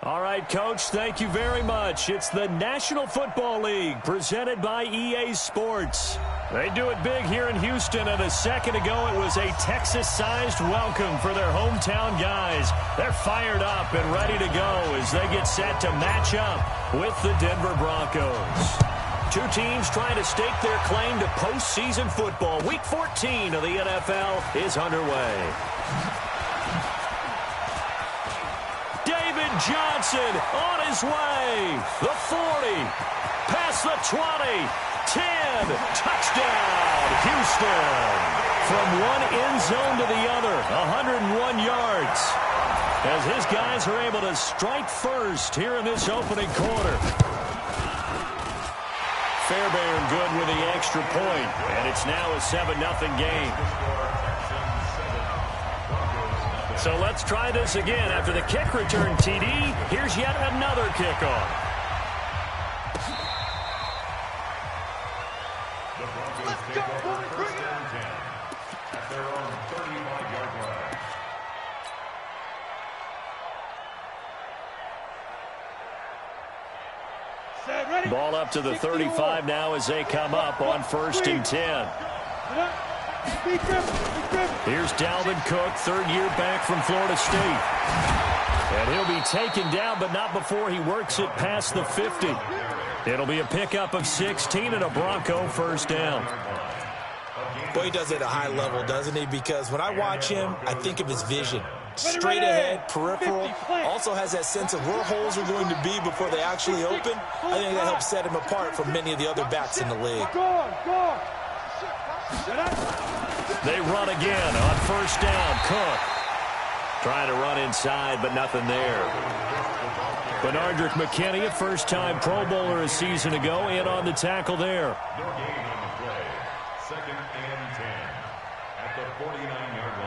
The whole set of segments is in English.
All right, Coach, thank you very much. It's the National Football League presented by EA Sports. They do it big here in Houston, and a second ago it was a Texas-sized welcome for their hometown guys. They're fired up and ready to go as they get set to match up with the Denver Broncos. Two teams trying to stake their claim to postseason football. Week 14 of the NFL is underway. Johnson on his way. The 40. Past the 20. 10. Touchdown, Houston. From one end zone to the other. 101 yards. As his guys are able to strike first here in this opening quarter. Fairbairn good with the extra point. And it's now a 7-0 game. So let's try this again. After the kick return TD, here's yet another kickoff. Let's go, bring it on. At their own 35-yard line. Ball up to the 35 now as they come up on 1st and 10. Here's Dalvin Cook, third year back from Florida State. And he'll be taken down, but not before he works it past the 50. It'll be a pickup of 16 and a Bronco first down. Boy, he does it at a high level, doesn't he? Because when I watch him, I think of his vision. Straight ahead, peripheral, also has that sense of where holes are going to be before they actually open. I think that helps set him apart from many of the other backs in the league. They run again on 1st down. Cook trying to run inside, but nothing there. Benardrick McKinney, a first-time Pro Bowler a season ago, in on the tackle there. No gain on the play. 2nd and 10 at the 49-yard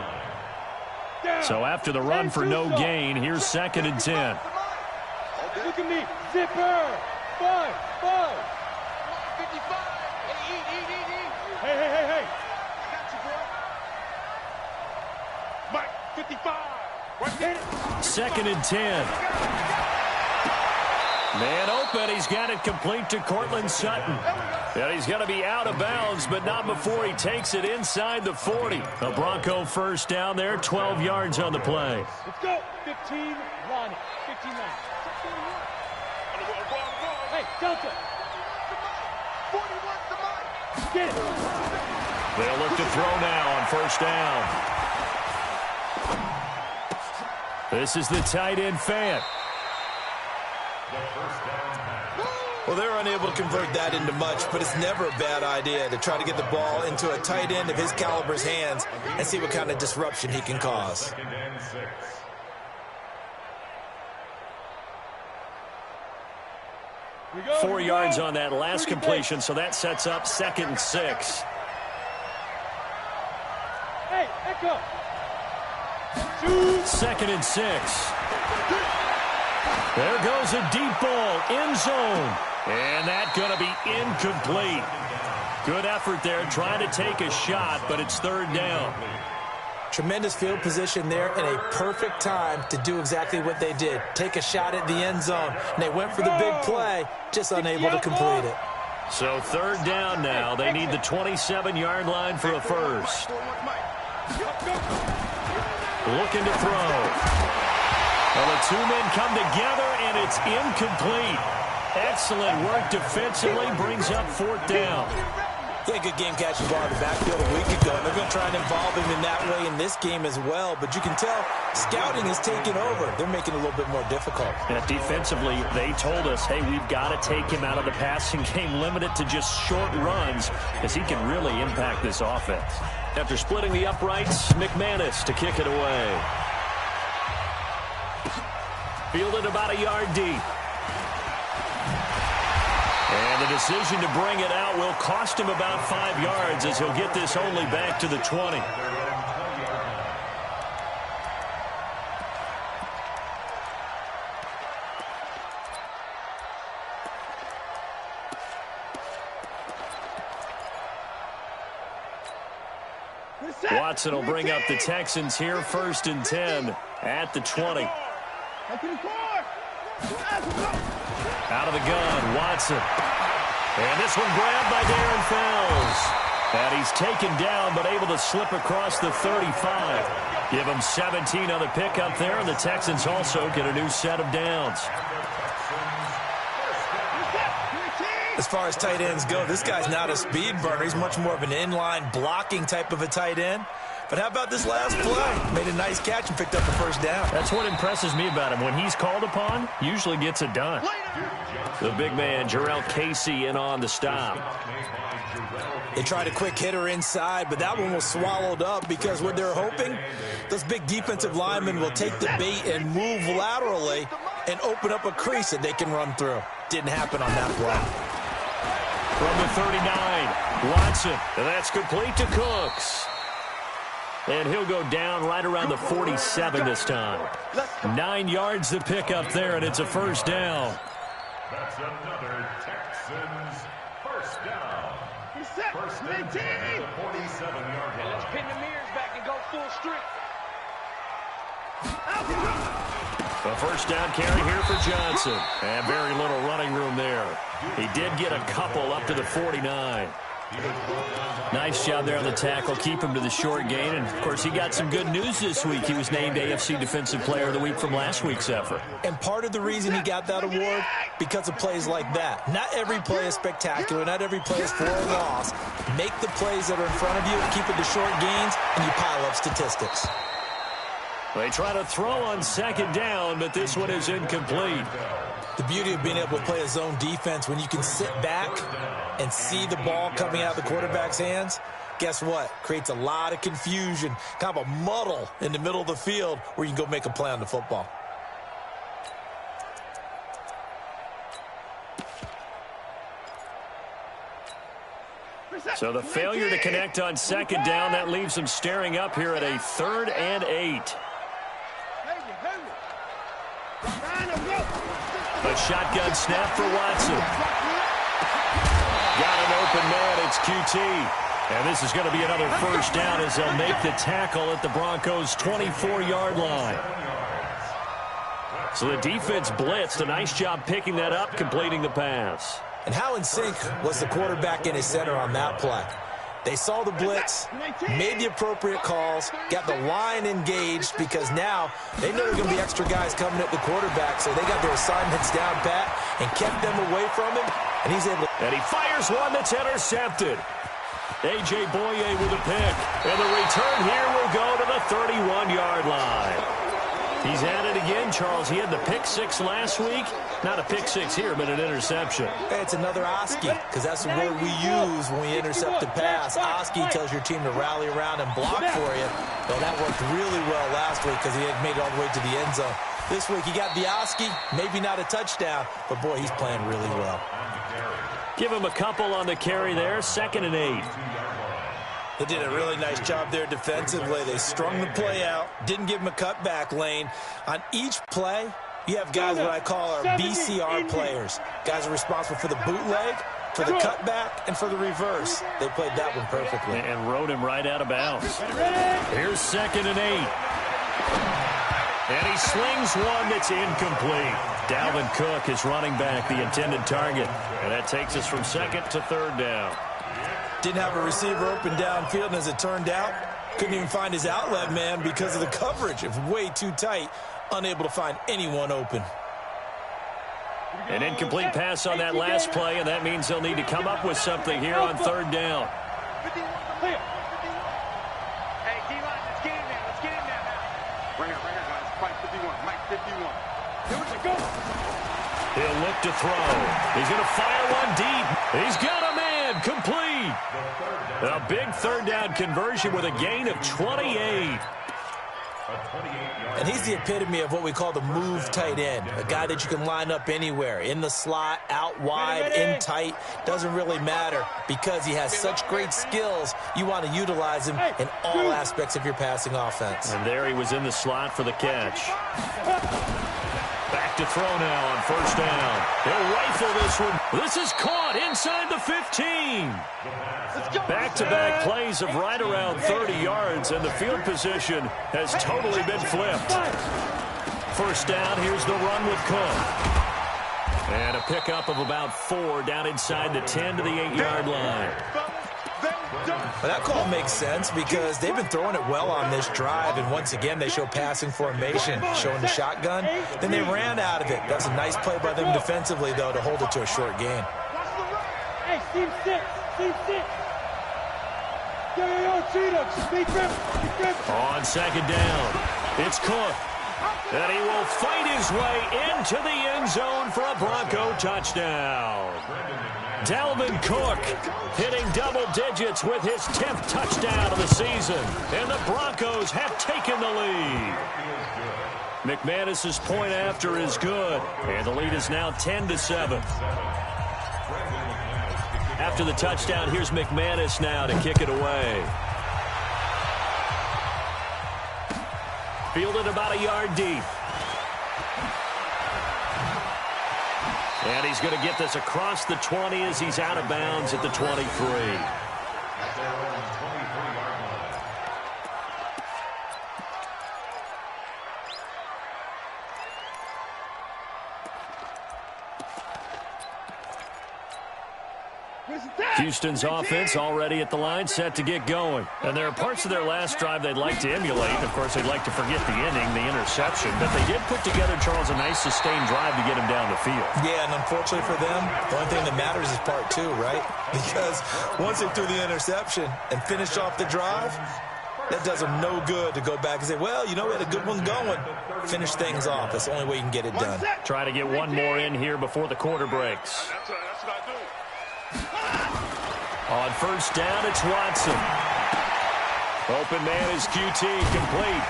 line. So after the run for no gain, here's 2nd and 10. Look at me. Zipper. 5. 55. Hey. I got you, bro. Mike, 55. Right there. 2nd and 10. Man open. He's got it complete to Cortland Sutton. And he's going to be out of bounds, but not before he takes it inside the 40. A Bronco first down there, 12 yards on the play. Let's go. 15 line. 15 line. Hey, Delta. 41 to Mike. Get it. They'll look to throw now on 1st down. This is the tight end Fant. Well, they're unable to convert that into much, but it's never a bad idea to try to get the ball into a tight end of his caliber's hands and see what kind of disruption he can cause. 2nd and 6. 4 yards on that last completion, so that sets up 2nd and 6. Hey, Echo. 2nd and 6. There goes a deep ball, end zone. And that's going to be incomplete. Good effort there, trying to take a shot, but it's 3rd down. Tremendous field position there and a perfect time to do exactly what they did. Take a shot at the end zone. And they went for the big play, just unable to complete it. So 3rd down now. They need the 27-yard line for a first. Looking to throw. Well, the two men come together, and it's incomplete. Excellent work defensively, brings up 4th down. Yeah, good game catching ball in the backfield a week ago. And they're going to try and involve him in that way in this game as well. But you can tell scouting is taking over. They're making it a little bit more difficult. And defensively, they told us, hey, we've got to take him out of the passing game, limit it to just short runs, as he can really impact this offense. After splitting the uprights, McManus to kick it away. Fielded about a yard deep. And the decision to bring it out will cost him about 5 yards, as he'll get this only back to the 20. Watson will bring up the Texans here, 1st and 10 at the 20. Out of the gun, Watson. And this one grabbed by Darren Fells. And he's taken down, but able to slip across the 35. Give him 17 on the pickup there, and the Texans also get a new set of downs. As far as tight ends go, this guy's not a speed burner. He's much more of an inline blocking type of a tight end. But how about this last play? Made a nice catch and picked up the first down. That's what impresses me about him. When he's called upon, usually gets it done. The big man, Jarrell Casey, in on the stop. They tried a quick hitter inside, but that one was swallowed up because what they're hoping, those big defensive linemen will take the bait and move laterally and open up a crease that they can run through. Didn't happen on that play. From the 39, Watson, and that's complete to Cooks. And he'll go down right around the 47 this time. 9 yards to pick up there, and it's a first down. That's another Texans first down. First and 10 at the 47-yard line. Let's pin the mirrors back and go full strength. A first down carry here for Johnson. And very little running room there. He did get a couple up to the 49. Nice job there on the tackle. Keep him to the short gain. And, of course, he got some good news this week. He was named AFC Defensive Player of the Week from last week's effort. And part of the reason he got that award, because of plays like that. Not every play is spectacular. Not every play is for a loss. Make the plays that are in front of you, keep it to short gains, and you pile up statistics. They try to throw on second down, but this one is incomplete. The beauty of being able to play a zone defense when you can sit back and see the ball coming out of the quarterback's hands, guess what? Creates a lot of confusion, kind of a muddle in the middle of the field where you can go make a play on the football. So the failure to connect on second down, that leaves them staring up here at a 3rd and 8. A shotgun snap for Watson. Got an open man, it's QT. And this is going to be another first down as they'll make the tackle at the Broncos' 24-yard line. So the defense blitzed. A nice job picking that up, completing the pass. And how in sync was the quarterback in his center on that play? They saw the blitz, made the appropriate calls, got the line engaged because now they know there are going to be extra guys coming at the quarterback, so they got their assignments down pat and kept them away from him, and he's able to... And he fires one that's intercepted. A.J. Boye with a pick, and the return here will go to the 31-yard line. He's at it again, Charles. He had the pick 6 last week. Not a pick 6 here, but an interception. Hey, it's another Oski, because that's the word we use when we intercept a pass. Oski tells your team to rally around and block for you. Well, that worked really well last week because he had made it all the way to the end zone. This week, he got the Oski, maybe not a touchdown, but, boy, he's playing really well. Give him a couple on the carry there, 2nd and 8. They did a really nice job there defensively. They strung the play out, didn't give him a cutback lane. On each play, you have guys what I call our BCR players. Guys are responsible for the bootleg, for the cutback, and for the reverse. They played that one perfectly. And rode him right out of bounds. Here's 2nd and 8. And he slings one that's incomplete. Dalvin Cook is running back, the intended target. And that takes us from 2nd to 3rd down. Didn't have a receiver open downfield, and as it turned out, couldn't even find his outlet man because of the coverage. It was way too tight, unable to find anyone open. An incomplete pass on that last play, and that means they'll need to come up with something here on 3rd down. Clear. Hey, D-line, let's get in there. Let's get in there now. Right here, guys. Mike 51. Mike 51. Here we go. He'll look to throw. He's going to fire one deep. He's got a man. Complete. A big 3rd down conversion with a gain of 28. And he's the epitome of what we call the move tight end. A guy that you can line up anywhere. In the slot, out wide, in tight. Doesn't really matter because he has such great skills. You want to utilize him in all aspects of your passing offense. And there he was in the slot for the catch. Back to throw now on 1st down. He'll rifle this one. This is caught inside the 15. Back-to-back plays of right around 30 yards, and the field position has totally been flipped. first down. Here's the run with Cook. And a pickup of about 4 down inside the 10 to the 8-yard line. Well, that call makes sense because they've been throwing it well on this drive, and once again they show passing formation, showing the shotgun. Then they ran out of it. That's a nice play by them defensively, though, to hold it to a short gain. Hey, team 6, team 6. On second down, it's Cook. And he will fight his way into the end zone for a Bronco touchdown. Dalvin Cook hitting double digits with his 10th touchdown of the season. And the Broncos have taken the lead. McManus's point after is good. And the lead is now 10-7. After the touchdown, here's McManus now to kick it away. Fielded about a yard deep. And he's going to get this across the 20 as he's out of bounds at the 23. Houston's offense already at the line, set to get going. And there are parts of their last drive they'd like to emulate. Of course, they'd like to forget the ending, the interception. But they did put together, Charles, a nice sustained drive to get him down the field. Yeah, and unfortunately for them, the only thing that matters is part 2, right? Because once they threw the interception and finished off the drive, that does them no good to go back and say, well, you know, we had a good one going. Finish things off. That's the only way you can get it done. Try to get one more in here before the quarter breaks. That's what I do. On first down, it's Watson. Open man is QT, complete.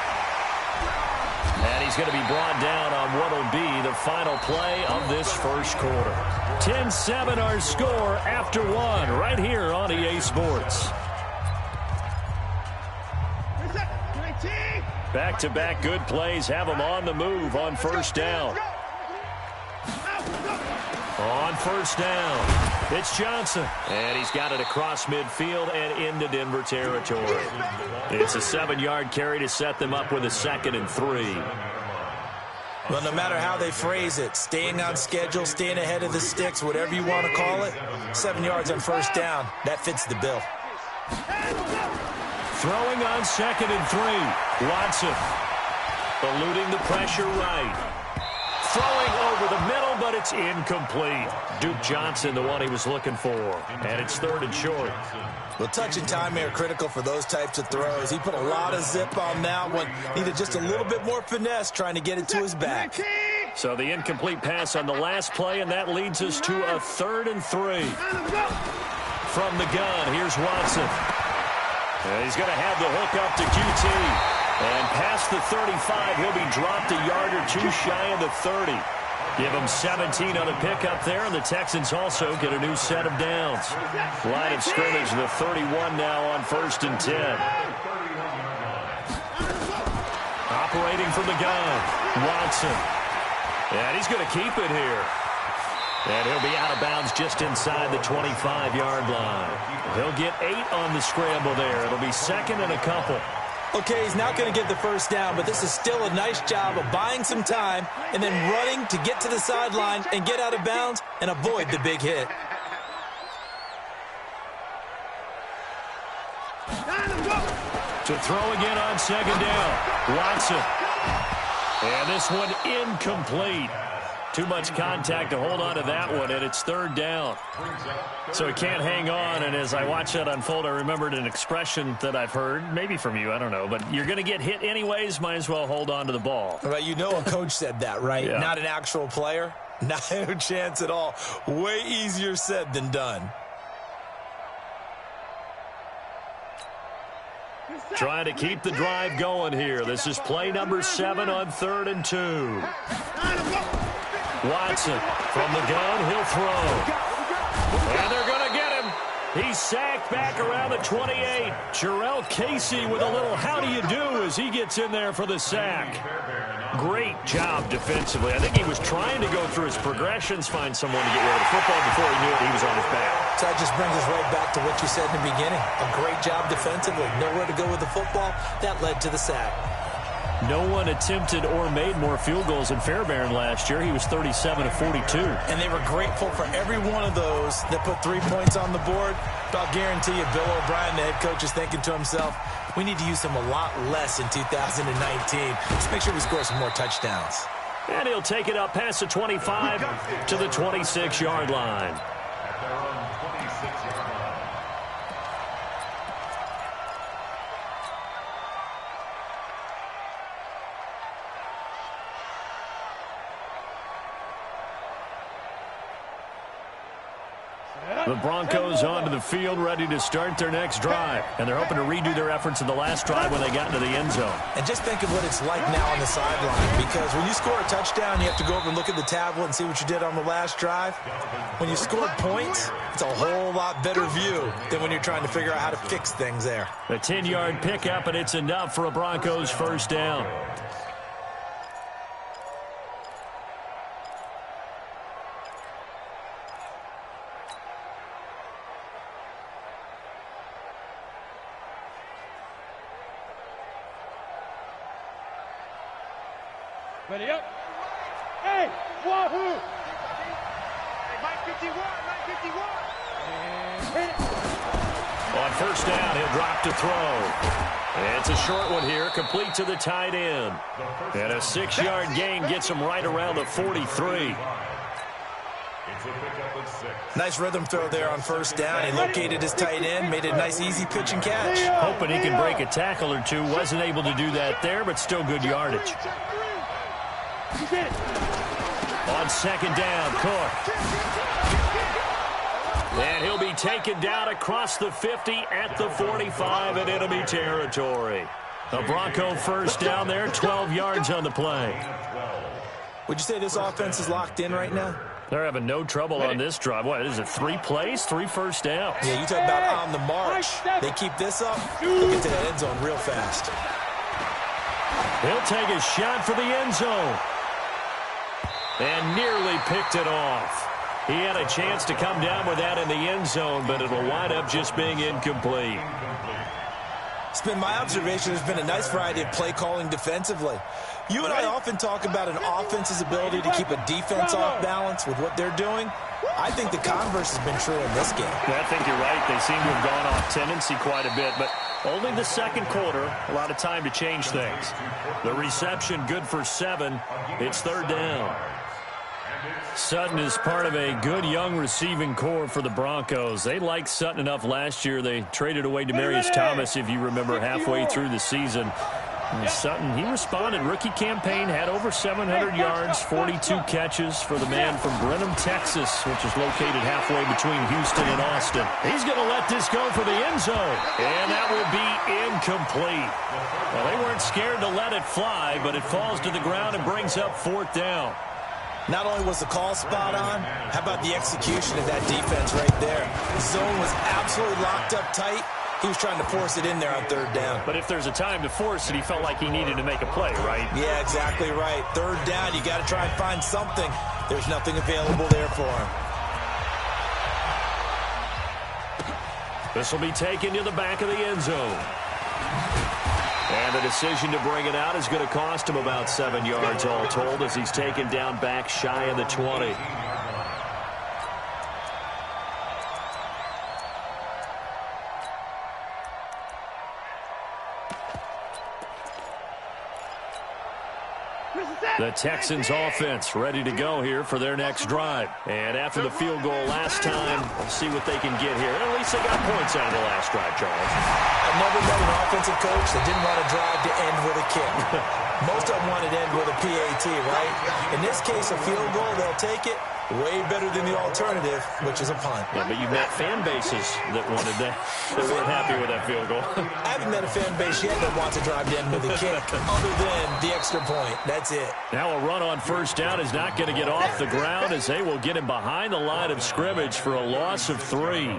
And he's going to be brought down on what will be the final play of this first quarter. 10-7 our score after 1 right here on EA Sports. Back-to-back good plays have them on the move on first down. On first down, it's Johnson. And he's got it across midfield and into Denver territory. It's a 7-yard carry to set them up with a 2nd and 3. Well, no matter how they phrase it, staying on schedule, staying ahead of the sticks, whatever you want to call it, 7 yards on first down, that fits the bill. Throwing on 2nd and 3. Watson eluding the pressure right. Throwing over the middle, but it's incomplete. Duke Johnson, the one he was looking for. And it's 3rd and short. Well, touch and timing are critical for those types of throws. He put a lot of zip on that one. Needed just a little bit more finesse trying to get it to his back. So the incomplete pass on the last play, and that leads us to a 3rd and 3. From the gun, here's Watson. And he's going to have the hook up to QT. And past the 35, he'll be dropped a yard or 2 shy of the 30. Give him 17 on a pickup there, and the Texans also get a new set of downs. Line of scrimmage, the 31 now on 1st and 10. Operating from the gun, Watson. And he's going to keep it here. And he'll be out of bounds just inside the 25-yard line. He'll get 8 on the scramble there. It'll be 2nd and a couple. Okay, he's not going to get the first down, but this is still a nice job of buying some time and then running to get to the sideline and get out of bounds and avoid the big hit. To throw again on 2nd down, Watson. And this one incomplete. Too much contact to hold on to that one, and it's 3rd down. So he can't hang on, and as I watch that unfold, I remembered an expression that I've heard, maybe from you, I don't know, but you're going to get hit anyways, might as well hold on to the ball. Well, you know a coach said that, right? Yeah. Not an actual player. Not a chance at all. Way easier said than done. Trying to keep the drive going here. This is play number 7 on 3rd and 2. Watson from the gun, he'll throw. And they're going to get him. He's sacked back around the 28. Jarrell Casey with a little how do you do as he gets in there for the sack. Great job defensively. I think he was trying to go through his progressions, find someone to get rid of the football before he knew it. He was on his back. So that just brings us right back to what you said in the beginning. A great job defensively. Nowhere to go with the football. That led to the sack. No one attempted or made more field goals than Fairbairn last year. He was 37 of 42. And they were grateful for every one of those that put 3 points on the board. But I'll guarantee you, Bill O'Brien, the head coach, is thinking to himself, we need to use him a lot less in 2019. Let's make sure we score some more touchdowns. And he'll take it up past the 25 to the 26-yard line. At their own 26-yard line. The Broncos onto the field, ready to start their next drive. And they're hoping to redo their efforts in the last drive when they got into the end zone. And just think of what it's like now on the sideline, because when you score a touchdown, you have to go over and look at the tablet and see what you did on the last drive. When you scored points, it's a whole lot better view than when you're trying to figure out how to fix things there. A 10-yard pickup, and it's enough for a Broncos first down. Ready up. Hey, Wahoo! Hey, Mike 51, Mike 51. And hit it. On first down, he'll drop to throw. It's a short one here, complete to the tight end. And a 6-yard gain gets him right around the 43. Nice rhythm throw there on first down. He located his tight end, made it a nice, easy pitch and catch. Hoping he can break a tackle or two. Wasn't able to do that there, but still good yardage. On second down, Cook. And he'll be taken down across the 50 at the 45 in enemy territory. A Bronco first down there, 12 yards on the play. Would you say this offense is locked in right now? They're having no trouble on this drive. What is it, 3 plays, 3 first downs? Yeah, you talk about on the march. They keep this up, they'll get to the end zone real fast. He'll take a shot for the end zone. And nearly picked it off. He had a chance to come down with that in the end zone, but it'll wind up just being incomplete. It's been my observation there's been a nice variety of play calling defensively. You and I often talk about an offense's ability to keep a defense off balance with what they're doing. I think the converse has been true in this game. I think you're right. They seem to have gone off tendency quite a bit, but only the second quarter, a lot of time to change things. The reception good for 7. It's third down. Sutton is part of a good young receiving core for the Broncos. They liked Sutton enough last year. They traded away Demaryius Thomas, if you remember, halfway through the season. And Sutton, he responded. Rookie campaign, had over 700 yards, 42 catches for the man from Brenham, Texas, which is located halfway between Houston and Austin. He's going to let this go for the end zone. And that will be incomplete. Well, they weren't scared to let it fly, but it falls to the ground and brings up fourth down. Not only was the call spot on, how about the execution of that defense right there? The zone was absolutely locked up tight. He was trying to force it in there on third down. But if there's a time to force it, he felt like he needed to make a play, right? Yeah, exactly right. Third down, you got to try and find something. There's nothing available there for him. This will be taken to the back of the end zone. And the decision to bring it out is going to cost him about 7 yards all told as he's taken down back shy of the 20. The Texans offense ready to go here for their next drive. And after the field goal last time, we'll see what they can get here. At least they got points out of the last drive, Charles. I've never met an offensive coach that didn't want a drive to end with a kick. Most of them wanted to end with a PAT, right? In this case, a field goal, they'll take it. Way better than the alternative, which is a punt. Yeah, but you've met fan bases that wanted that. They weren't happy with that field goal. I haven't met a fan base yet that wants to drive to end with a kick, other than the extra point. That's it. Now a run on first down is not going to get off the ground as they will get him behind the line of scrimmage for a loss of 3.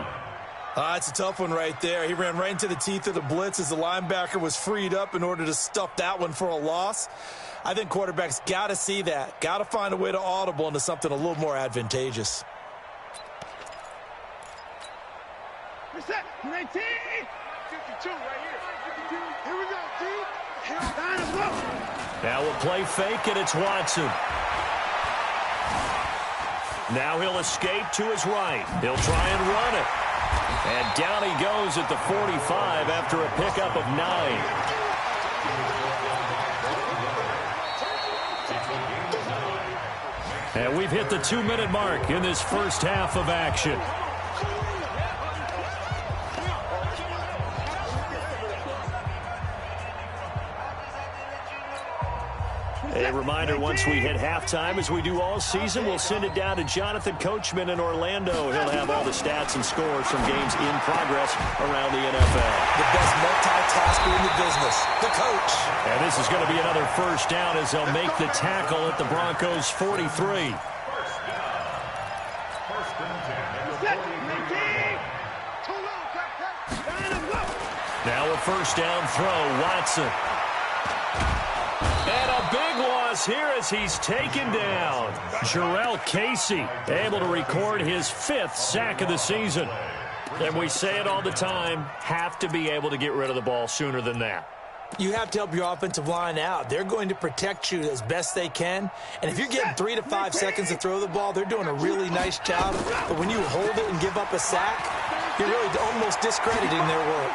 It's a tough one right there. He ran right into the teeth of the blitz as the linebacker was freed up in order to stuff that one for a loss. I think quarterbacks got to see that. Got to find a way to audible into something a little more advantageous. Reset, 19. 52 right here. 52. Here we go, G. Now we'll play fake, and it's Watson. Now he'll escape to his right. He'll try and run it. And down he goes at the 45 after a pickup of 9. And we've hit the 2-minute mark in this first half of action. A reminder, once we hit halftime, as we do all season, we'll send it down to Jonathan Coachman in Orlando. He'll have all the stats and scores from games in progress around the NFL. The best multitasker in the business, the coach. And this is going to be another first down as they'll make the tackle at the Broncos' 43. Now a first down throw, Watson. And a big loss here as he's taken down. Jarrell Casey able to record his 5th sack of the season. And we say it all the time, have to be able to get rid of the ball sooner than that. You have to help your offensive line out. They're going to protect you as best they can. And if you're getting 3 to 5 seconds to throw the ball, they're doing a really nice job. But when you hold it and give up a sack, you're really almost discrediting their work.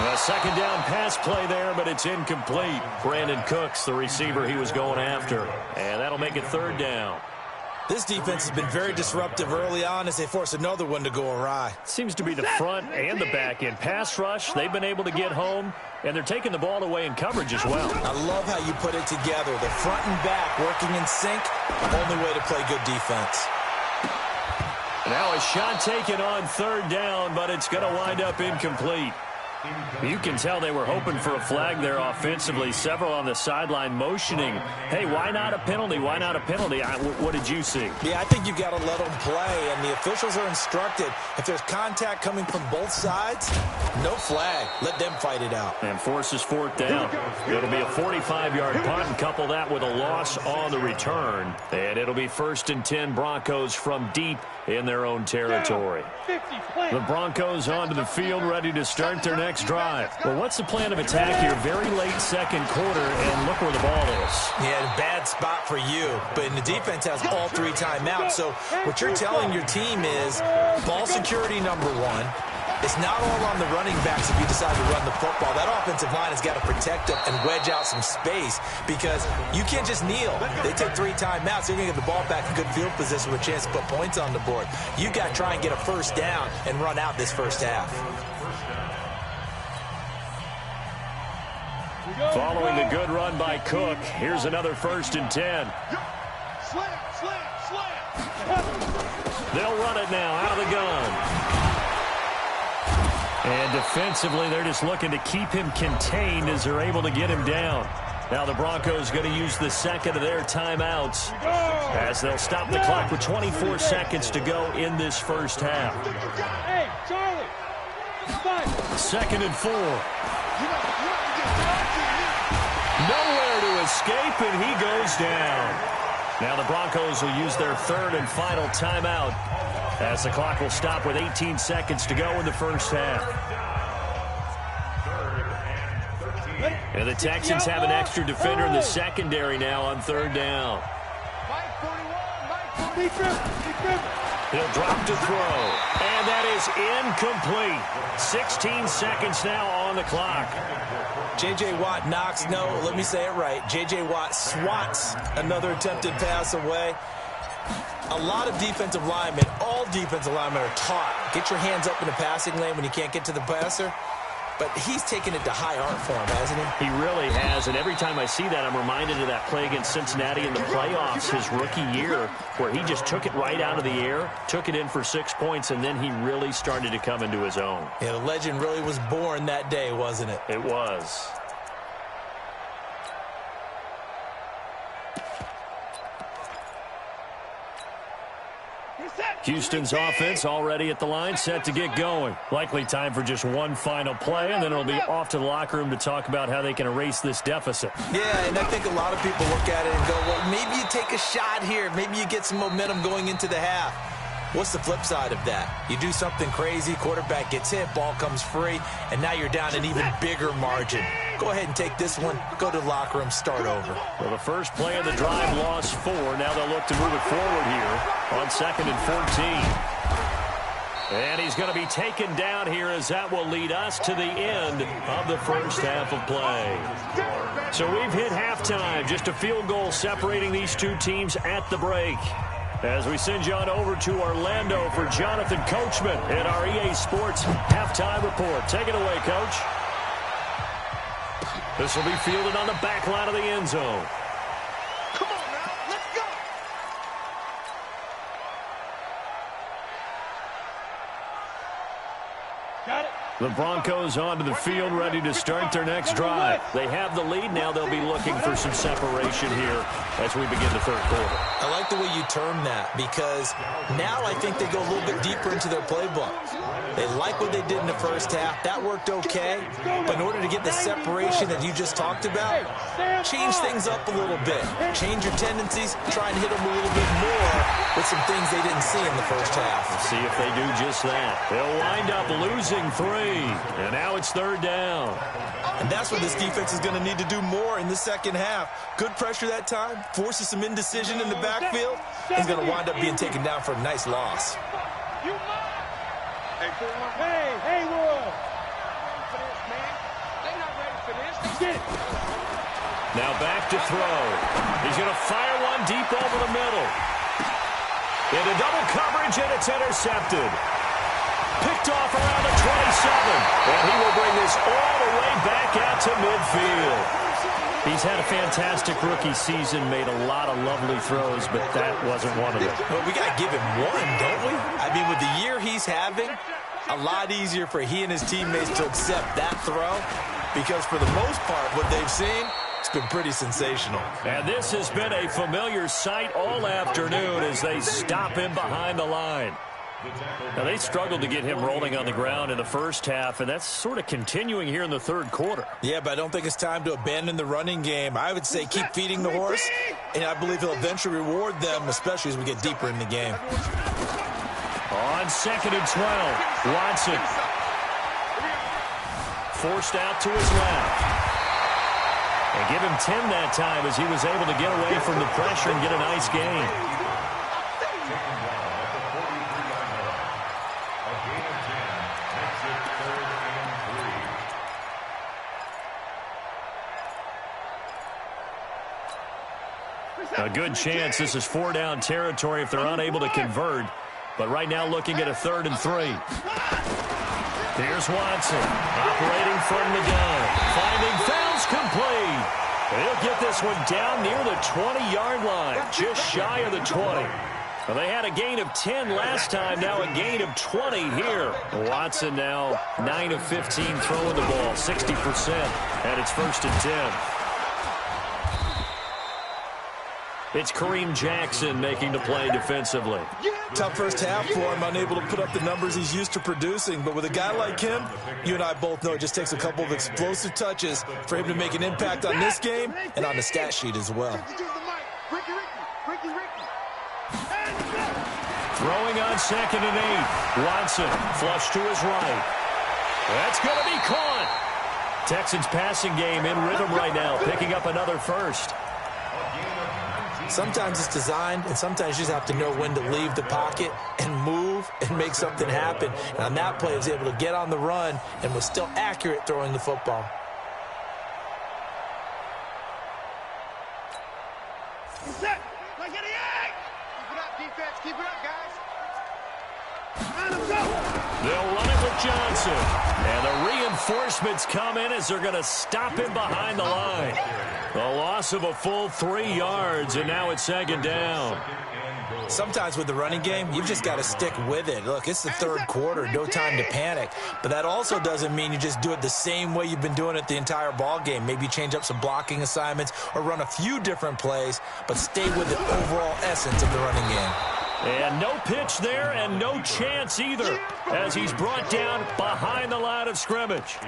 A second down pass play there, but it's incomplete. Brandon Cooks, the receiver he was going after. And that'll make it 3rd down. This defense has been very disruptive early on as they force another one to go awry. Seems to be the front and the back end. Pass rush, they've been able to get home, and they're taking the ball away in coverage as well. I love how you put it together. The front and back working in sync, only way to play good defense. Now a shot taken on 3rd down, but it's going to wind up incomplete. You can tell they were hoping for a flag there offensively. Several on the sideline motioning, hey, why not a penalty? Why not a penalty? What did you see? Yeah, I think you've got to let them play, and the officials are instructed. If there's contact coming from both sides, no flag. Let them fight it out. And forces 4th down. It'll be a 45-yard punt, and couple that with a loss on the return. And it'll be 1st and 10 Broncos from deep in their own territory. The Broncos onto the field, ready to start their next drive. Well, what's the plan of attack here? Very late 2nd quarter, and look where the ball is. Yeah, bad spot for you. But the defense has all 3 timeouts. So what you're telling your team is ball security number 1. It's not all on the running backs if you decide to run the football. That offensive line has got to protect them and wedge out some space because you can't just kneel. They take 3 timeouts. They're going to get the ball back in good field position with a chance to put points on the board. You got to try and get a first down and run out this first half. Following the good run by Cook, here's another 1st and 10. They'll run it now out of the gun. And defensively, they're just looking to keep him contained as they're able to get him down. Now the Broncos going to use the 2nd of their timeouts as they'll stop the clock with 24 seconds to go in this first half. Hey, Charlie. 2nd and 4. Nowhere to escape, and he goes down. Now the Broncos will use their 3rd and final timeout as the clock will stop with 18 seconds to go in the first half. And the Texans have an extra defender in the secondary now on 3rd down. He'll drop to throw, and that is incomplete. 16 seconds now on the clock. J.J. Watt knocks, no, let me say it right. J.J. Watt swats another attempted pass away. A lot of defensive linemen, all defensive linemen are taught, get your hands up in the passing lane when you can't get to the passer. But he's taken it to high art for him, hasn't he? He really has, and every time I see that, I'm reminded of that play against Cincinnati in the playoffs his rookie year, where he just took it right out of the air, took it in for 6 points, and then he really started to come into his own. Yeah, the legend really was born that day, wasn't it? It was. Houston's offense already at the line, set to get going. Likely time for just one final play, and then it'll be off to the locker room to talk about how they can erase this deficit. Yeah, and I think a lot of people look at it and go, well, maybe you take a shot here. Maybe you get some momentum going into the half. What's the flip side of that? You do something crazy, quarterback gets hit, ball comes free, and now you're down an even bigger margin. Go ahead and take this one, go to the locker room, start over. Well, the first play of the drive lost 4. Now they'll look to move it forward here on 2nd and 14. And he's going to be taken down here as that will lead us to the end of the first half of play. So we've hit halftime. Just a field goal separating these two teams at the break. As we send you on over to Orlando for Jonathan Coachman in our EA Sports halftime report. Take it away, Coach. This will be fielded on the back line of the end zone. Come on now, let's go. Got it. The Broncos onto the field, ready to start their next drive. They have the lead. Now they'll be looking for some separation here as we begin the third quarter. I like the way you term that, because now I think they go a little bit deeper into their playbook. They like what they did in the first half. That worked okay. But in order to get the separation that you just talked about, change things up a little bit. Change your tendencies. Try and hit them a little bit more with some things they didn't see in the first half. Let's see if they do just that. They'll wind up losing 3. And now it's 3rd down. And that's what this defense is going to need to do more in the second half. Good pressure that time. Forces some indecision in the backfield. He's going to wind up being taken down for a nice loss. Hey, Will. Now back to throw. He's going to fire one deep over the middle. Into double coverage, and it's intercepted. Picked off around the 27. And he will bring this all the way back out to midfield. He's had a fantastic rookie season, made a lot of lovely throws, but that wasn't one of them. Well, we got to give him one, don't we? I mean, with the year he's having, a lot easier for he and his teammates to accept that throw, because for the most part, what they've seen, it's been pretty sensational. And this has been a familiar sight all afternoon as they stop him behind the line. Now, they struggled to get him rolling on the ground in the first half, and that's sort of continuing here in the third quarter. Yeah, but I don't think it's time to abandon the running game. I would say keep feeding the horse, and I believe he'll eventually reward them, especially as we get deeper in the game. On 2nd and 12, Watson. Forced out to his left. And give him 10 that time as he was able to get away from the pressure and get a nice gain. A good chance this is 4-down territory if they're unable to convert. But right now looking at a 3rd and 3. Here's Watson operating from the gun. Finding fouls complete. He'll get this one down near the 20-yard line. Just shy of the 20. Well, they had a gain of 10 last time. Now a gain of 20 here. Watson now 9 of 15 throwing the ball. 60%. And it's 1st and 10. It's Kareem Jackson making the play defensively. Tough first half for him, unable to put up the numbers he's used to producing. But with a guy like him, you and I both know it just takes a couple of explosive touches for him to make an impact on this game and on the stat sheet as well. Throwing on 2nd and 8. Watson flush to his right. That's going to be caught. Texans passing game in rhythm right now, picking up another first. Sometimes it's designed, and sometimes you just have to know when to leave the pocket and move and make something happen. And on that play, he was able to get on the run and was still accurate throwing the football. Set. Keep it up, defense. Keep it up, guys. They'll run it with Johnson. And the reinforcements come in as they're going to stop him behind the line. The loss of a full 3 yards, and now it's 2nd down. Sometimes with the running game, you've just got to stick with it. Look, it's the third quarter, no time to panic. But that also doesn't mean you just do it the same way you've been doing it the entire ball game. Maybe change up some blocking assignments or run a few different plays, but stay with the overall essence of the running game. And no pitch there and no chance either as he's brought down behind the line of scrimmage.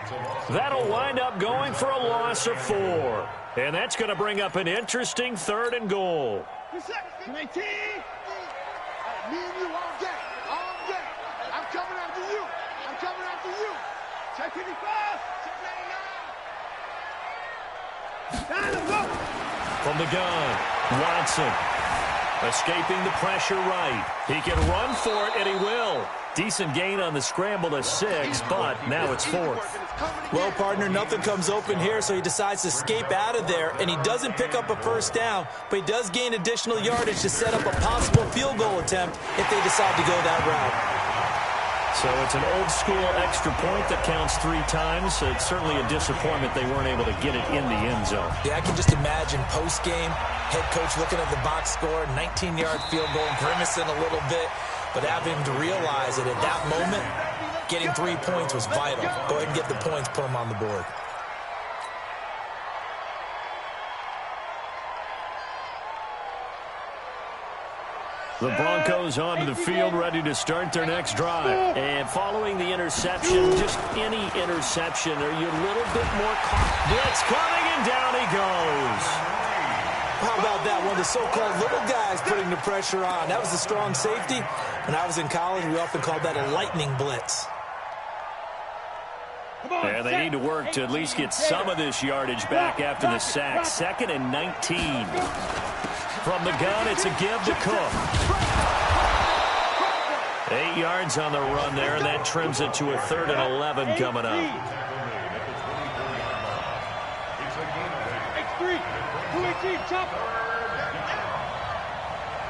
That'll wind up going for a loss of 4. And that's going to bring up an interesting 3rd and goal. Check 55. Check 99. From the gun, Watson. Escaping the pressure right. He can run for it, and he will. Decent gain on the scramble to 6, but now it's 4th. Well, partner, nothing comes open here, so he decides to escape out of there, and he doesn't pick up a first down, but he does gain additional yardage to set up a possible field goal attempt if they decide to go that route. So it's an old-school extra point that counts 3 times. It's certainly a disappointment they weren't able to get it in the end zone. Yeah, I can just imagine post-game, head coach looking at the box score, 19-yard field goal, grimacing a little bit, but having to realize that at that moment, getting 3 points was vital. Go ahead and get the points, put them on the board. The Broncos onto the field, ready to start their next drive. And following the interception, just any interception, are you a little bit more caught? Blitz coming, and down he goes. How about that? One of the so-called little guys putting the pressure on. That was the strong safety. When I was in college, we often called that a lightning blitz. And they need to work to at least get some of this yardage back after the sack. 2nd and 19. From the gun, it's a give to Cook. 8 yards on the run there, and that trims it to a 3rd and 11 coming up. X3, 218, chop.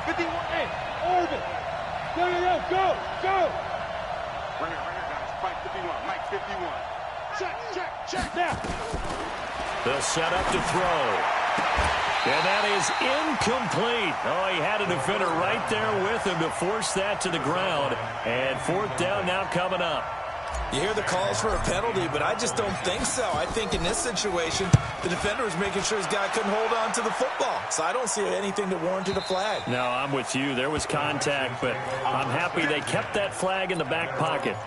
51, hey, Orbit. Go. Ringer, guys. Mike 51, Mike 51. Check now. They'll set up to throw. And that is incomplete. Oh, he had a defender right there with him to force that to the ground. And 4th down now coming up. You hear the calls for a penalty, but I just don't think so. I think in this situation, the defender was making sure his guy couldn't hold on to the football. So I don't see anything that warranted a flag. No, I'm with you. There was contact, but I'm happy they kept that flag in the back pocket.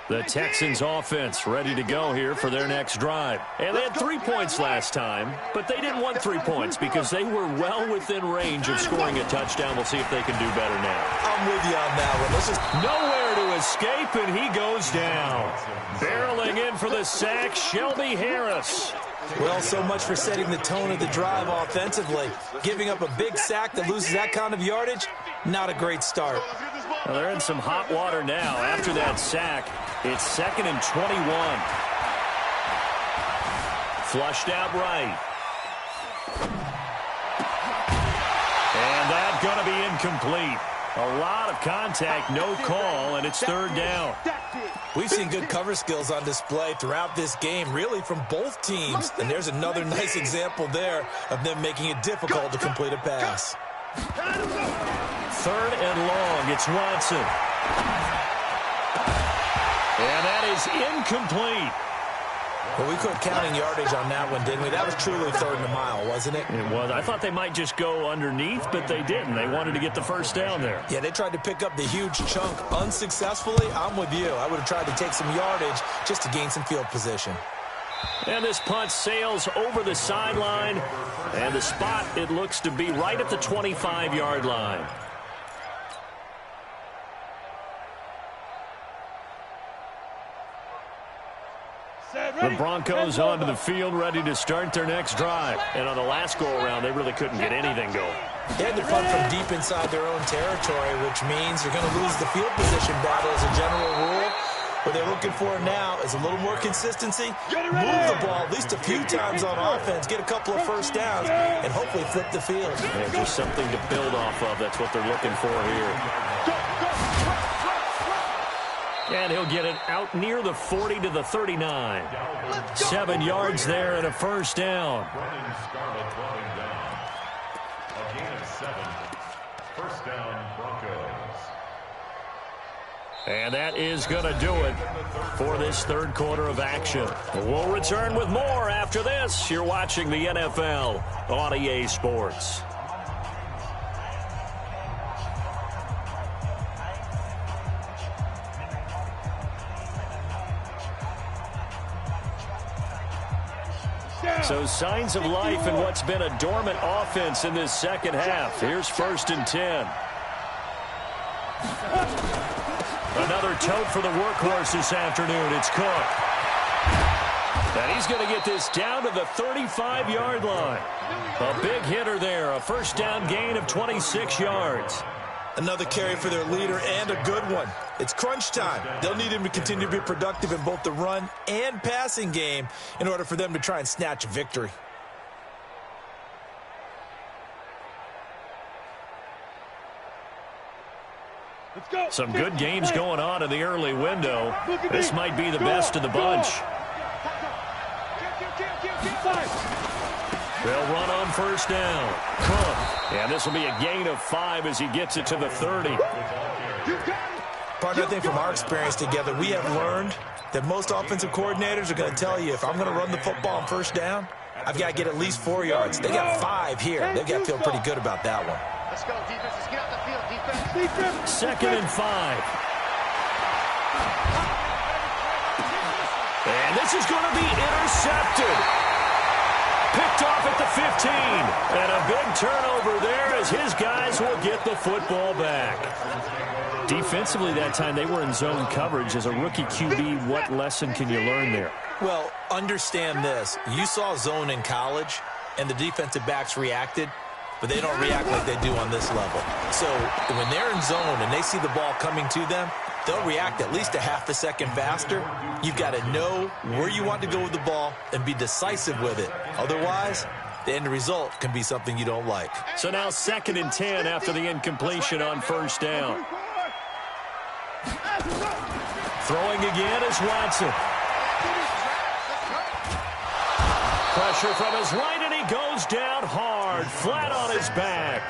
The Texans offense ready to go here for their next drive. And they had 3 points last time, but they didn't want 3 points because they were well within range of scoring a touchdown. We'll see if they can do better now. I'm with you on that one. This is nowhere to escape, and he goes down. Barreling in for the sack, Shelby Harris. Well, so much for setting the tone of the drive offensively. Giving up a big sack that loses that kind of yardage, not a great start. Well, they're in some hot water now after that sack. It's 2nd and 21. Flushed out right. And that's going to be incomplete. A lot of contact, no call, and it's 3rd down. We've seen good cover skills on display throughout this game, really from both teams. And there's another nice example there of them making it difficult to complete a pass. 3rd and long, it's Watson. And that is incomplete. Well, we quit counting yardage on that one, didn't we? That was truly 3rd and a mile, wasn't it? It was. I thought they might just go underneath, but they didn't. They wanted to get the first down there. Yeah, they tried to pick up the huge chunk unsuccessfully. I'm with you. I would have tried to take some yardage just to gain some field position. And this punt sails over the sideline. And the spot, it looks to be right at the 25-yard line. The Broncos onto the field, ready to start their next drive. And on the last go-around, they really couldn't get anything going. They had to punt from deep inside their own territory, which means you're going to lose the field position battle as a general rule. What they're looking for now is a little more consistency, move the ball at least a few times on offense, get a couple of first downs, and hopefully flip the field. Yeah, just something to build off of. That's what they're looking for here. And he'll get it out near the 40 to the 39. 7 yards there and a first down. Running Scarlet running down. A gain of 7. First down, Broncos. And that is going to do it for this third quarter of action. We'll return with more after this. You're watching the NFL on EA Sports. So signs of life in what's been a dormant offense in this second half. Here's 1st and 10. Another tote for the workhorse this afternoon. It's Cook. And he's going to get this down to the 35-yard line. A big hitter there. A first down gain of 26 yards. Another carry for their leader, and a good one. It's crunch time. They'll need him to continue to be productive in both the run and passing game in order for them to try and snatch a victory. Some good games going on in the early window. This might be the best of the bunch. They'll run on first down. Cook. And this will be a gain of 5 as he gets it to the 30. Partner, I think from our experience together, we have learned that most offensive coordinators are going to tell you, if I'm going to run the football on first down, I've got to get at least 4 yards. They got 5 here. They've got to feel pretty good about that one. Let's go, defense. Let's get out the field, defense. 2nd and 5. And this is going to be intercepted. Picked off at the 15. And a big turnover there as his guys will get the football back. Defensively that time, they were in zone coverage. As a rookie QB, what lesson can you learn there? Well, understand this. You saw zone in college, and the defensive backs reacted, but they don't react like they do on this level. So when they're in zone and they see the ball coming to them, they'll react at least a half a second faster. You've got to know where you want to go with the ball and be decisive with it. Otherwise, the end result can be something you don't like. So now 2nd and 10 after the incompletion on first down. Throwing again is Watson. Pressure from his right, and he goes down hard, flat on his back.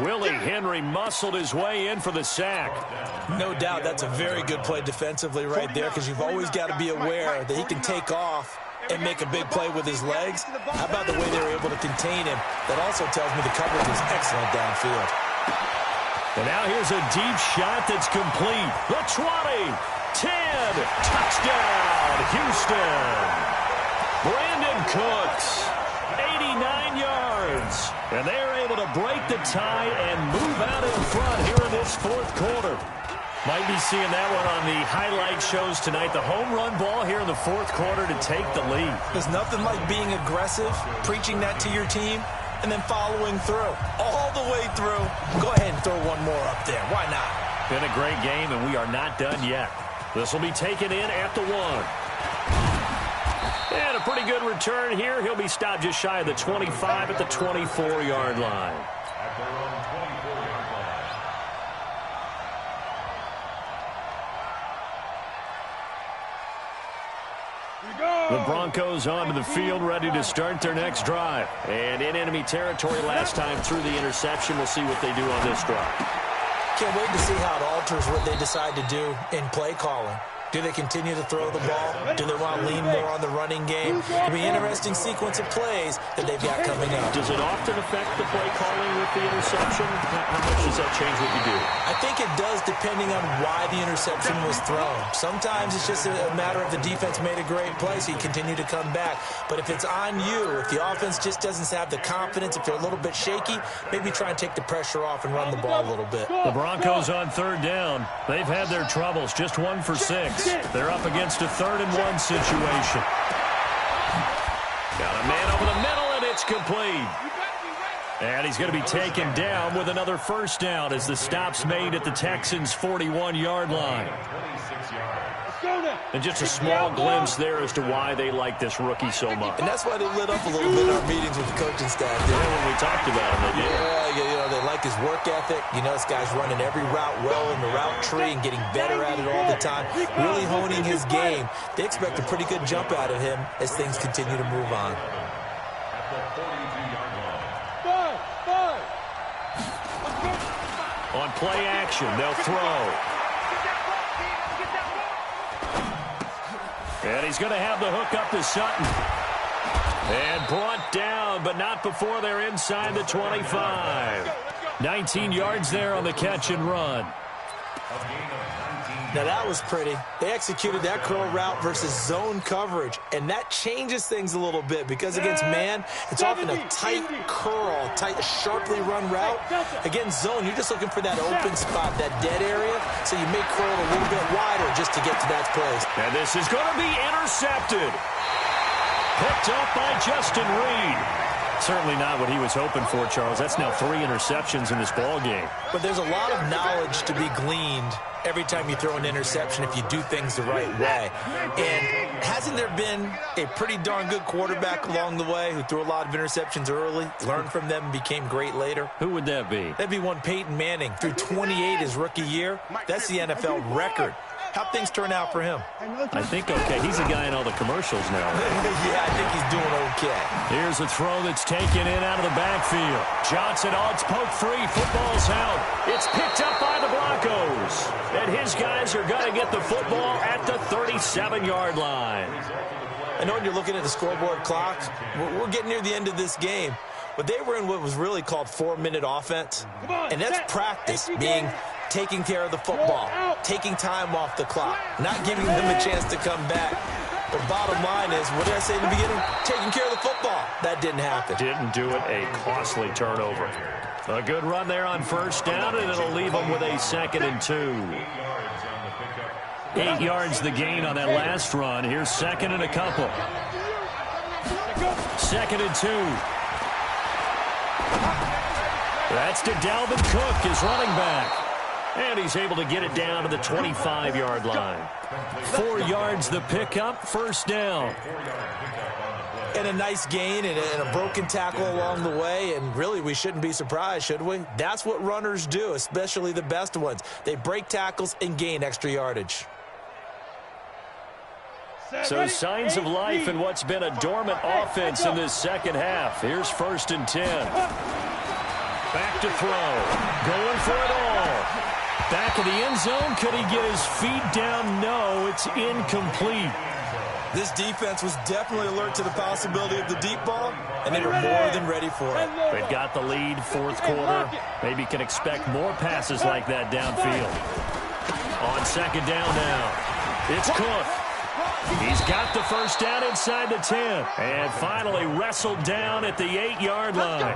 Willie Henry muscled his way in for the sack. No doubt that's a very good play defensively right there, because you've always got to be aware that he can take off and make a big play with his legs. How about the way they were able to contain him? That also tells me the coverage is excellent downfield. And now here's a deep shot that's complete. The 20, 10, touchdown, Houston. Brandon Cooks, 89 yards. And they are able to break the tie and move out in front here in this 4th quarter. Might be seeing that one on the highlight shows tonight. The home run ball here in the 4th quarter to take the lead. There's nothing like being aggressive, preaching that to your team, and then following through. All the way through. Go ahead and throw one more up there. Why not? Been a great game, and we are not done yet. This will be taken in at the 1. And a pretty good return here. He'll be stopped just shy of the 25 at the 24-yard line. At their own 24-yard line. The Broncos onto the field, ready to start their next drive. And in enemy territory last time through the interception. We'll see what they do on this drive. Can't wait to see how it alters what they decide to do in play calling. Do they continue to throw the ball? Do they want to lean more on the running game? It'll be an interesting sequence of plays that they've got coming up. Does it often affect the play calling with the interception? How much does that change what you do? I think it does, depending on why the interception was thrown. Sometimes it's just a matter of the defense made a great play, so you continue to come back. But if it's on you, if the offense just doesn't have the confidence, if they're a little bit shaky, maybe try and take the pressure off and run the ball a little bit. The Broncos on 3rd down. They've had their troubles, just 1 for 6. They're up against a 3rd and 1 situation. Got a man over the middle, and it's complete. And he's going to be taken down with another first down as the stop's made at the Texans' 41-yard line. And just a small glimpse there as to why they like this rookie so much. And that's why they lit up a little bit in our meetings with the coaching staff. When we talked about him, they did. Yeah, they like his work ethic. You know, this guy's running every route well in the route tree and getting better at it all the time, really honing his game. They expect a pretty good jump out of him as things continue to move on. On play action, they'll throw. And he's going to have the hook up to Sutton. And brought down, but not before they're inside the 25. 19 yards there on the catch and run. A gain of 19 Now that was pretty. They executed that curl route versus zone coverage, and that changes things a little bit because against man, it's often a tight curl, tight, sharply run route. Against zone, you're just looking for that open spot, that dead area, so you may curl a little bit wider just to get to that place. And this is going to be intercepted. Picked up by Justin Reed. Certainly not what he was hoping for, Charles. That's now 3 interceptions in this ball game. But there's a lot of knowledge to be gleaned every time you throw an interception if you do things the right way. And hasn't there been a pretty darn good quarterback along the way who threw a lot of interceptions early, learned from them, and became great later? Who would that be? That'd be one Peyton Manning. Threw 28 his rookie year. That's the NFL record. How'd things turn out for him? I think okay. He's a guy in all the commercials now. Yeah, I think he's doing okay. Here's a throw that's taken in out of the backfield. Johnson, it's poked free. Football's out. It's picked up by the Broncos. And his guys are going to get the football at the 37-yard line. I know when you're looking at the scoreboard clock, we're getting near the end of this game. But they were in what was really called 4-minute offense. And that's practice, being taking care of the football, taking time off the clock, not giving them a chance to come back. The bottom line is, what did I say in the beginning? Taking care of the football. That didn't happen. Didn't do it. A costly turnover. A good run there on first down, and it'll leave them with a 2nd and 2. 8 yards the gain on that last run. Here's 2nd and a couple. 2nd and 2. That's to Dalvin Cook, his running back. And he's able to get it down to the 25-yard line. 4 yards the pickup, first down. And a nice gain and a broken tackle along the way. And really, we shouldn't be surprised, should we? That's what runners do, especially the best ones. They break tackles and gain extra yardage. So signs of life in what's been a dormant offense in this second half. Here's 1st and 10. Back to throw. Going for it all. Back of the end zone. Could he get his feet down? No, it's incomplete. This defense was definitely alert to the possibility of the deep ball, and they were more than ready for it. They've got the lead, 4th quarter. Maybe can expect more passes like that downfield. On 2nd down now. It's Cook. He's got the first down inside the 10. And finally wrestled down at the 8-yard line.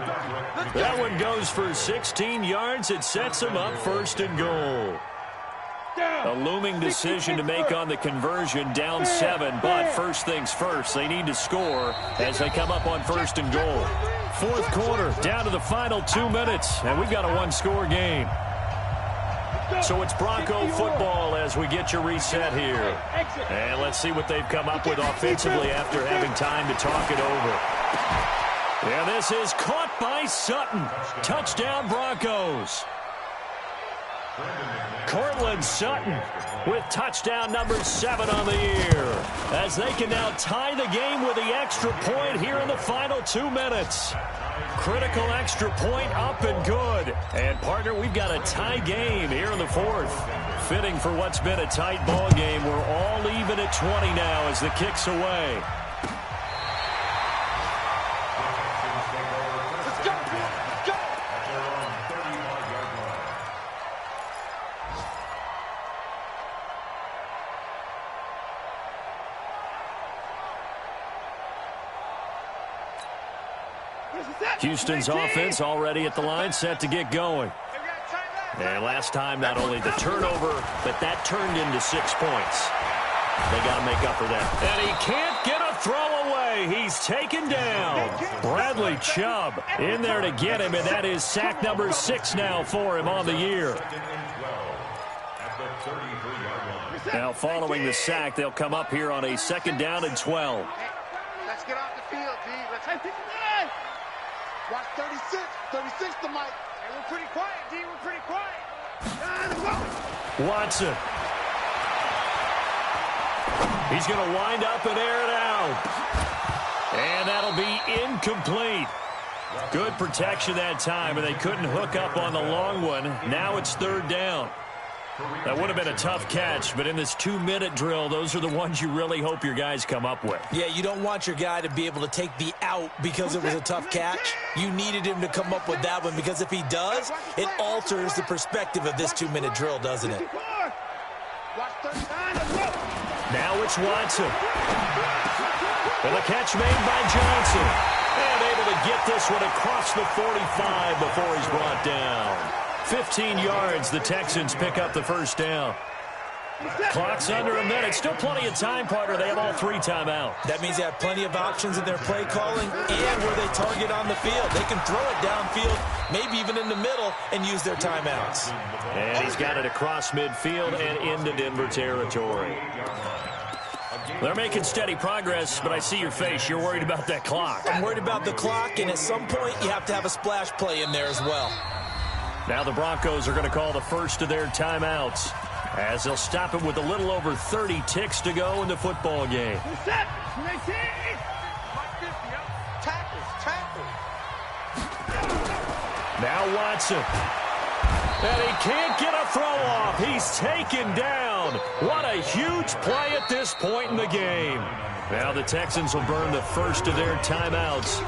That one goes for 16 yards. It sets him up 1st and goal. A looming decision to make on the conversion, down 7. But first things first, they need to score as they come up on 1st and goal. 4th quarter, down to the final 2 minutes. And we've got a 1-score game. So it's Bronco football as we get your reset here. And let's see what they've come up with offensively after having time to talk it over. And this is caught by Sutton. Touchdown Broncos. Cortland Sutton with touchdown number 7 on the year. As they can now tie the game with the extra point here in the final 2 minutes. Critical extra point up and good. And, partner, we've got a tie game here in the 4th. Fitting for what's been a tight ball game. We're all even at 20 now as the kick's away. Let's go. Let's go. Houston's offense already at the line, set to get going. And last time, not only the turnover, but that turned into 6 points. They got to make up for that. And he can't get a throw away. He's taken down. Bradley Chubb in there to get him, and that is sack number 6 now for him on the year. Now, following the sack, they'll come up here on a 2nd down and 12. Let's get off the field, D. Let's take it. Watch 36. 36 to Mike. Hey, we're pretty quiet, D. We're pretty quiet. Watson. He's going to wind up and air it out. And that'll be incomplete. Good protection that time, and they couldn't hook up on the long one. Now it's 3rd down. That would have been a tough catch, but in this 2-minute drill, those are the ones you really hope your guys come up with. Yeah, you don't want your guy to be able to take the out because it was a tough catch. You needed him to come up with that one because if he does, it alters the perspective of this 2-minute drill, doesn't it? Watch 39. Now it's Watson. And the catch made by Johnson. And able to get this one across the 45 before he's brought down. 15 yards, the Texans pick up the first down. Clock's under a minute. Still plenty of time, partner. They have all 3 timeouts. That means they have plenty of options in their play calling and where they target on the field. They can throw it downfield, maybe even in the middle, and use their timeouts. And he's got it across midfield and into Denver territory. They're making steady progress, but I see your face. You're worried about that clock. I'm worried about the clock, and at some point, you have to have a splash play in there as well. Now the Broncos are going to call the first of their timeouts, as they'll stop it with a little over 30 ticks to go in the football game. Now Watson. And he can't get a throw off. He's taken down. What a huge play at this point in the game. Now the Texans will burn the first of their timeouts,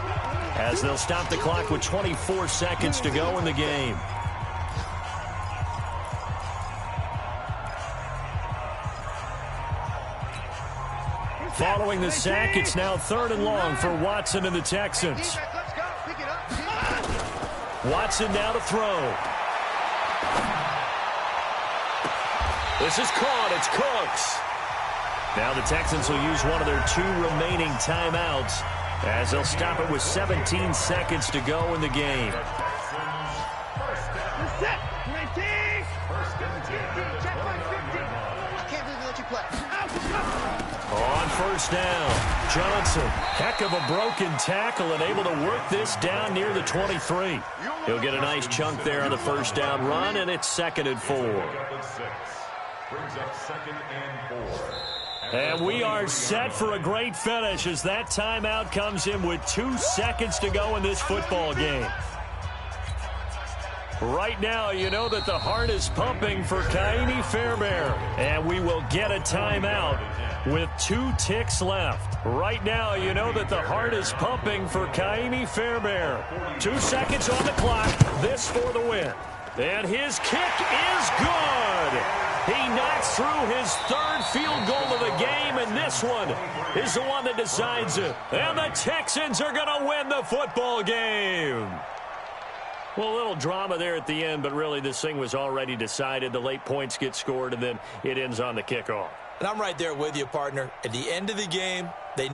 as they'll stop the clock with 24 seconds to go in the game. Following the sack, it's now 3rd and long for Watson and the Texans. Watson now to throw. This is caught. It's Cooks. Now the Texans will use one of their 2 remaining timeouts, as they'll stop it with 17 seconds to go in the game. On first down, Johnson, heck of a broken tackle and able to work this down near the 23. He'll get a nice chunk there on the first down run, and it's 2nd and 4. And we are set for a great finish as that timeout comes in with 2 seconds to go in this football game. Right now, you know that the heart is pumping for Kaimi Fairbairn, and we will get a timeout with 2 ticks left. Right now, you know that the heart is pumping for Kaimi Fairbairn. 2 seconds on the clock. This for the win. And his kick is good. He knocks through his 3rd field goal of the game, and this one is the one that decides it. And the Texans are going to win the football game. Well, a little drama there at the end, but really this thing was already decided. The late points get scored, and then it ends on the kickoff. And I'm right there with you, partner. At the end of the game, they